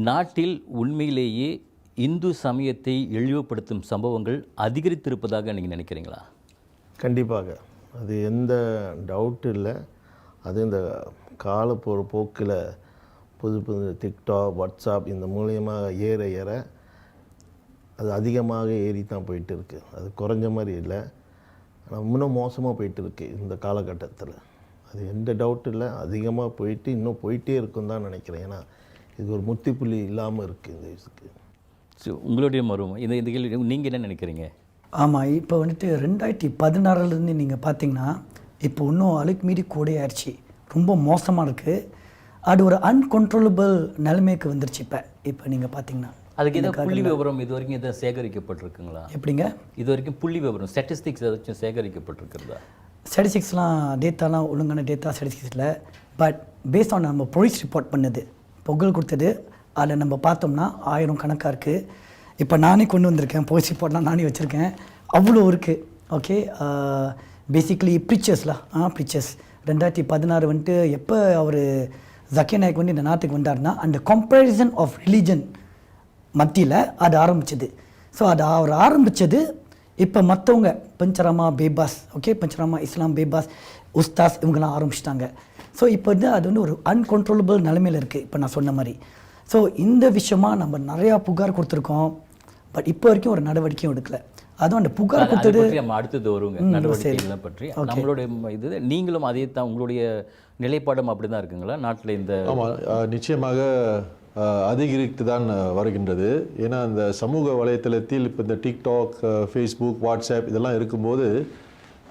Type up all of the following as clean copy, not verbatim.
நாட்டில் உண்மையிலேயே இந்து சமயத்தை இழிவுபடுத்தும் சம்பவங்கள் அதிகரித்திருப்பதாக நீங்கள் நினைக்கிறீங்களா? கண்டிப்பாக, அது எந்த டவுட் இல்லை. அது இந்த கால போகிற போக்கில் புது புது டிக்டாக், வாட்ஸ்அப் இந்த மூலியமாக ஏற அது அதிகமாக ஏறி தான் போயிட்டு இருக்குது. அது குறைஞ்ச மாதிரி இல்லை, ஆனால் இன்னும் மோசமாக போயிட்டு இருக்குது இந்த காலகட்டத்தில். அது எந்த டவுட் இல்லை, அதிகமாக போயிட்டு இன்னும் போயிட்டே இருக்குன்னு தான் நினைக்கிறேன். ஏன்னா இது ஒரு முத்திப்புள்ளி இல்லாமல் இருக்குது இந்த இதுக்கு. ஸோ உங்களுடைய மருவம் இந்த கேள்வி நீங்கள் என்ன நினைக்கிறீங்க? ஆமாம், இப்போ வந்துட்டு 2016 நீங்கள் பார்த்தீங்கன்னா இப்போ இன்னும் அழுக்கு மீறி கூட ஆயிடுச்சு. ரொம்ப மோசமாக இருக்குது. அது ஒரு அன்கண்ட்ரோலபிள் நிலைமைக்கு வந்துருச்சு. இப்போ நீங்கள் பார்த்தீங்கன்னா அதுக்கு எதாவது புள்ளி விவரம் இது வரைக்கும் எதாவது சேகரிக்கப்பட்டிருக்குங்களா? எப்படிங்க? இது வரைக்கும் புள்ளி விவரம் ஸ்டாட்டிஸ்டிக்ஸ் ஏதாச்சும் சேகரிக்கப்பட்டிருக்கிறதா? ஸ்டாட்டிஸ்டிக்ஸ்லாம் டேட்டாலாம் ஒழுங்கான டேட்டா ஸ்டாட்டிஸ்டிக்ஸ் இல்லை. பட் பேஸ்ட் ஆன் நம்ம போலீஸ் ரிப்போர்ட் பண்ணது, புகழ் கொடுத்தது, அதில் நம்ம பார்த்தோம்னா 1000 கணக்காக இருக்குது. இப்போ நானே கொண்டு வந்திருக்கேன், போலீஸ் ரிப்போர்ட்லாம் நானே வச்சுருக்கேன். அவ்வளோ இருக்குது. ஓகே, பேசிக்கலி ப்ரிச்சர்ஸ் 2016 வந்துட்டு எப்போ அவர் ஜக்கீர் நாயக் வந்து இந்த நாட்டுக்கு வந்தார்னா அந்த கம்பேரிசன் ஆஃப் ரிலீஜன் மத்தியில் அது ஆரம்பிச்சது. ஸோ அது அவர் ஆரம்பித்தது. இப்போ மற்றவங்க பஞ்சராமா பேபாஸ், பஞ்சராமா இஸ்லாம் பேபாஸ், உஸ்தாஸ் இவங்கெல்லாம் ஆரம்பிச்சிட்டாங்க. ஸோ இப்போ வந்து அது வந்து ஒரு அன்கண்ட்ரோலபிள் நிலைமையில் இருக்குது. இப்போ நான் சொன்ன மாதிரி. ஸோ இந்த விஷயமாக நம்ம நிறையா புகார் கொடுத்துருக்கோம். பட் இப்போ வரைக்கும் ஒரு நடவடிக்கையும் எடுக்கலை. அதுவும் அந்த புகார் கொடுத்தது நம்ம அடுத்தது வருங்க நடவடிக்கைகளை பற்றி. நம்மளுடைய இது நீங்களும் அதே தான், உங்களுடைய நிலைப்பாடும் அப்படி தான் இருக்குங்களா நாட்டில்? இந்த நிச்சயமாக அதிகரித்து தான் வருகின்றது. ஏன்னா அந்த சமூக வலைத்தளத்தில் இப்போ இந்த டிக்டாக், ஃபேஸ்புக், வாட்ஸ்அப் இதெல்லாம் இருக்கும்போது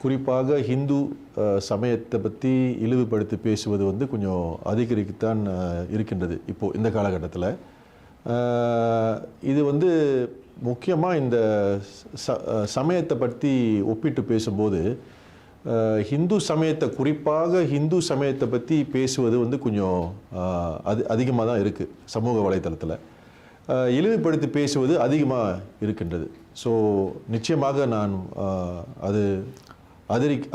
குறிப்பாக ஹிந்து சமயத்தை பற்றி இழிவுபடுத்தி பேசுவது வந்து கொஞ்சம் அதிகரிக்கத்தான் இருக்கின்றது இப்போது இந்த காலகட்டத்தில். இது வந்து முக்கியமாக இந்த சமயத்தை பற்றி ஒப்பிட்டு பேசும்போது ஹிந்து சமயத்தை, குறிப்பாக ஹிந்து சமயத்தை பற்றி பேசுவது வந்து கொஞ்சம் அதிகமாக தான் இருக்குது சமூக வலைத்தளத்தில். இழிவுபடுத்தி பேசுவது அதிகமாக இருக்கின்றது. ஸோ நிச்சயமாக நான் அது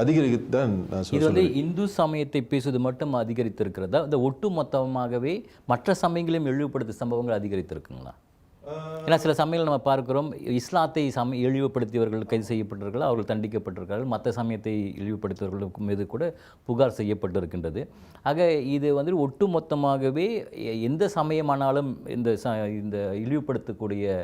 அதிகரிக்கத்தான் நான் சொல்லுவேன். இது வந்து இந்து சமயத்தை பேசுவது மட்டும் அதிகரித்திருக்கிறதா? இந்த ஒட்டு மொத்தமாகவே மற்ற சமயங்களையும் இழிவுபடுத்த சம்பவங்கள் அதிகரித்திருக்குங்களா? ஏன்னா சில சமயங்கள் நம்ம பார்க்கிறோம், இஸ்லாத்தை இழிவுபடுத்தியவர்கள் கைது செய்யப்பட்டிருக்கிறார்கள், அவர்கள் தண்டிக்கப்பட்டிருக்கிறார்கள். மற்ற சமயத்தை இழிவுபடுத்தியவர்களுக்கு மீது கூட புகார் செய்யப்பட்டிருக்கின்றது. ஆக இது வந்து ஒட்டு மொத்தமாகவே எந்த சமயமானாலும் இந்த இழிவுபடுத்தக்கூடிய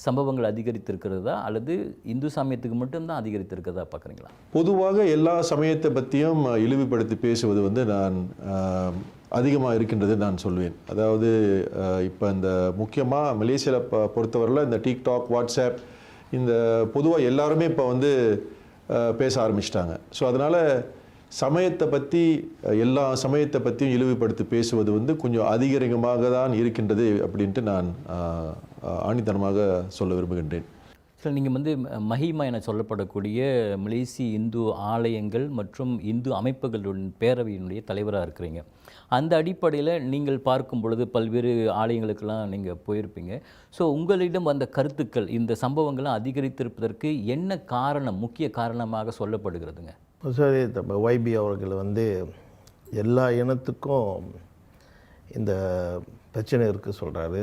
சம்பவங்கள் அதிகரித்திருக்கிறதா அல்லது இந்து சமயத்துக்கு மட்டும்தான் அதிகரித்திருக்கிறதா பார்க்குறீங்களா? பொதுவாக எல்லா சமயத்தை பற்றியும் இழிவுபடுத்தி பேசுவது வந்து நான் அதிகமாக இருக்கின்றது நான் சொல்வேன். அதாவது இப்போ இந்த முக்கியமாக மலேசியாவில் பொறுத்தவரையில் இந்த டிக்டாக், வாட்ஸ்அப் இந்த பொதுவாக எல்லாருமே இப்போ வந்து பேச ஆரம்பிச்சிட்டாங்க. ஸோ அதனால் சமயத்தை பற்றி, எல்லா சமயத்தை பற்றியும் இழிவுபடுத்தி பேசுவது வந்து கொஞ்சம் அதிகரிகமாக தான் இருக்கின்றது அப்படின்ட்டு நான் ஆணித்தனமாக சொல்ல விரும்புகின்றேன். சார், நீங்கள் வந்து மஹிமா என சொல்லப்படக்கூடிய மலேசிய இந்து ஆலயங்கள் மற்றும் இந்து அமைப்புகளுடன் பேரவையினுடைய தலைவராக இருக்கிறீங்க. அந்த அடிப்படையில் நீங்கள் பார்க்கும் பொழுது பல்வேறு ஆலயங்களுக்கெல்லாம் நீங்கள் போயிருப்பீங்க. ஸோ உங்களிடம் வந்த கருத்துக்கள் இந்த சம்பவங்கள்லாம் அதிகரித்திருப்பதற்கு என்ன காரணம், முக்கிய காரணமாக சொல்லப்படுகிறதுங்க? சரி, YB அவர்கள் வந்து எல்லா இனத்துக்கும் இந்த பிரச்சனை இருக்குது சொல்கிறாரு.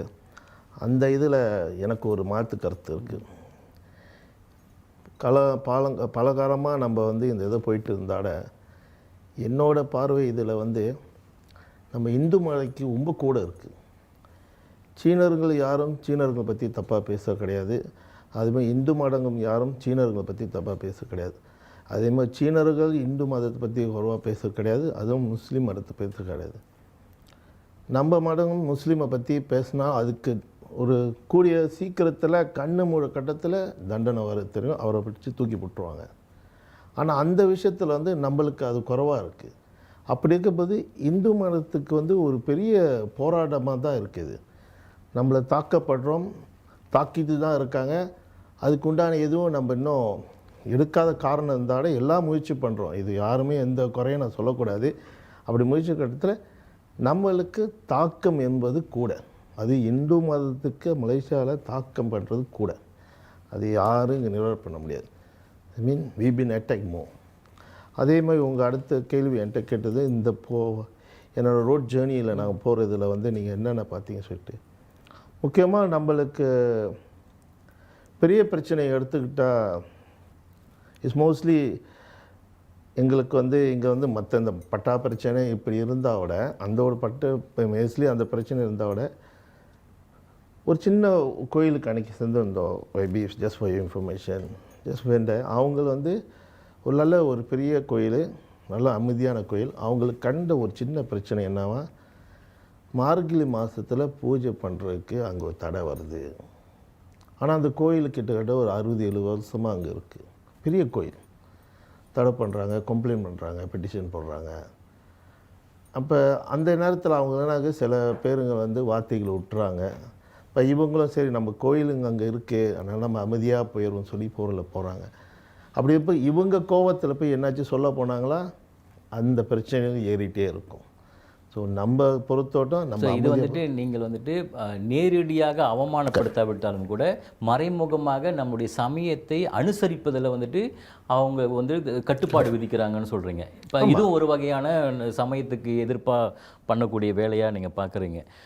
அந்த இதில் எனக்கு ஒரு மாற்று கருத்து இருக்குது. பல காலமாக நம்ம வந்து இந்த இதை போயிட்டு இருந்தாட என்னோட பார்வை இதில் வந்து நம்ம இந்து மதத்துக்கு ரொம்ப கூட இருக்குது. சீனர்கள் யாரும் சீனர்களை பற்றி தப்பாக பேச கிடையாது. அதுமாதிரி இந்து மதங்கள் யாரும் சீனர்களை பற்றி தப்பாக பேச கிடையாது. அதே மாதிரி சீனர்கள் இந்து மதத்தை பற்றி குறைவாக பேச கிடையாது. அதுவும் முஸ்லீம் மதத்தை பேச கிடையாது. நம்ம மதம் முஸ்லீமை பற்றி பேசினா அதுக்கு ஒரு கூடிய சீக்கிரத்தில் கண்ணு மூட கட்டத்தில் தண்டனை வர தெரியும், அவரை பிடிச்சி தூக்கி போட்டுருவாங்க. ஆனால் அந்த விஷயத்தில் வந்து நம்மளுக்கு அது குறைவாக இருக்குது. அப்படி இருக்கும்போது இந்து மதத்துக்கு வந்து ஒரு பெரிய போராட்டமாக தான் இருக்குது. நம்மளை தாக்கப்படுறோம், தாக்கிட்டு தான் இருக்காங்க. அதுக்கு உண்டான எதுவும் நம்ம இன்னும் எடுக்காத காரணம் இருந்தாட எல்லாம் முயற்சி பண்ணுறோம். இது யாருமே எந்த குறையும் நான் சொல்லக்கூடாது. அப்படி முயற்சி கட்டத்தில் நம்மளுக்கு தாக்கம் என்பது கூட, அது இந்து மதத்துக்கு மலேசியாவில் தாக்கம் பண்ணுறது கூட, அது யாரும் இங்கே நிர்வாகம் பண்ண முடியாது. ஐ மீன் வி பின் அட்டாக் மோ. அதே மாதிரி உங்கள் அடுத்த கேள்வி என்கிட்ட கேட்டது, இந்த என்னோடய ரோட் ஜேர்னியில் நாங்கள் போகிறதுல வந்து நீங்கள் என்னென்ன பார்த்தீங்க சொல்லிட்டு. முக்கியமாக நம்மளுக்கு பெரிய பிரச்சனையை எடுத்துக்கிட்டால் இஸ் மோஸ்ட்லி எங்களுக்கு வந்து இங்கே வந்து மற்ற இந்த பட்டா பிரச்சனை இப்படி இருந்தால் விட அந்த ஒரு மோஸ்ட்லி அந்த பிரச்சனை இருந்தால் விட ஒரு சின்ன கோயிலுக்கு அன்றைக்கி சென்றிருந்தோம் maybe just for information just வேண்ட அவங்க வந்து ஒரு நல்ல ஒரு பெரிய கோயில், நல்ல அமைதியான கோயில். அவங்களுக்கு கண்ட ஒரு சின்ன பிரச்சனை என்னவா, மார்கழி மாதத்தில் பூஜை பண்ணுறதுக்கு அங்கே ஒரு தடை வருது. ஆனால் அந்த கோயில் கிட்டத்தட்ட ஒரு 60-70 வருஷமாக அங்கே இருக்குது. பெரிய கோயில். தடை பண்ணுறாங்க, கம்ப்ளைண்ட் பண்ணுறாங்க, பெட்டிஷன் போடுறாங்க. அப்போ அந்த நேரத்தில் அவங்க என்ன சில பேருங்க வந்து வார்த்தைகளை விட்டுறாங்க. இப்போ இவங்களும் சரி நம்ம கோயிலுங்க அங்கே இருக்குது, அதனால் நம்ம அமைதியாக போயிடுவோம் சொல்லி போகிறாங்க. அப்படி இப்போ இவங்க கோவத்தில் போய் என்னாச்சு சொல்ல போனாங்களா, அந்த பிரச்சனைகள் ஏறிட்டே இருக்கும். ஸோ நம்ம பொறுத்தோட்டம் நம்ம இது வந்துட்டு நீங்கள் வந்துட்டு நேரடியாக அவமானப்படுத்தாவிட்டாலும் கூட மறைமுகமாக நம்முடைய சமயத்தை அனுசரிப்பதில் வந்துட்டு அவங்க வந்து கட்டுப்பாடு விதிக்கிறாங்கன்னு சொல்கிறீங்க. இப்போ இதுவும் ஒரு வகையான சமயத்துக்கு எதிர்ப்பாக பண்ணக்கூடிய வேலையாக நீங்கள் பார்க்குறீங்க.